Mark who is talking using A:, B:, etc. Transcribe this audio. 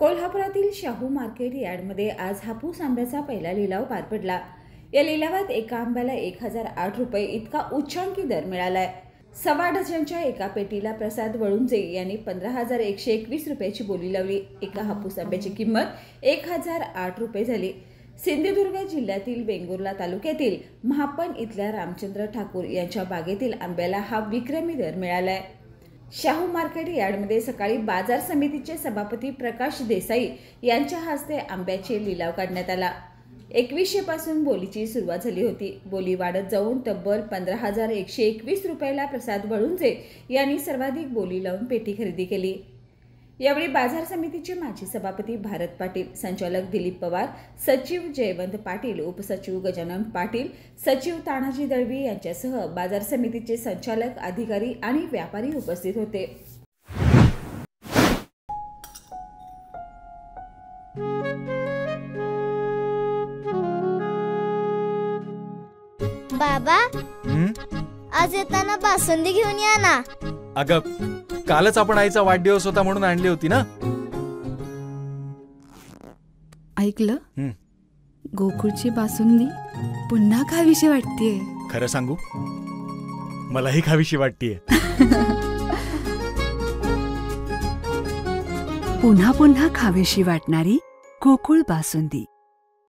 A: कोल्हापुरातील शाहू मार्केट यार्डमध्ये आज हापूस आंब्याचा पहिला लिलाव पार पडला। या लिलावात एका आंब्याला 1008 रुपये इतका उच्चांकी दर मिळालाय। सव्वा डझनच्या एका पेटीला प्रसाद वळुंजे यांनी 15,121 रुपयाची बोली लावली। एका हापूस आंब्याची किंमत 1008 रुपये झाली। सिंधुदुर्ग जिल्ह्यातील वेंगुर्ला तालुक्यातील महापण इथल्या रामचंद्र ठाकूर यांच्या बागेतील आंब्याला हा विक्रमी दर मिळालाय। शाहू मार्केट यार्डमध्ये सकाळी बाजार समितीचे सभापती प्रकाश देसाई यांच्या हस्ते आंब्याचे लिलाव काढण्यात आला। 2100 पासून बोलीची सुरुवात झाली होती। बोली वाढत जाऊन तब्बल 15,121 रुपयाला प्रसाद वळुंजे यांनी सर्वाधिक बोली लावून पेटी खरेदी केली। यावेळी बाजार समितीचे माजी सभापती भारत पाटील, संचालक दिलीप पवार, सचिव जयवंत पाटील, उपसचिव गजानन पाटील, सचिव तानाजी दळवी यांच्यासह बाजार समितीचे संचालक, अधिकारी आणि व्यापारी उपस्थित होते।
B: बाबा, आज येताना बासुंदी घेऊन या ना।
C: अगं, कालच आपण आईचा वाढदिवस होता म्हणून आणली होती ना।
D: ऐकलं, गोकुळची बासुंदी पुन्हा खावीशी वाटतेय।
C: खरं सांगू, मलाही खावीशी वाटतेय।
D: पुन्हा पुन्हा खावीशी वाटणारी गोकुळ बासुंदी।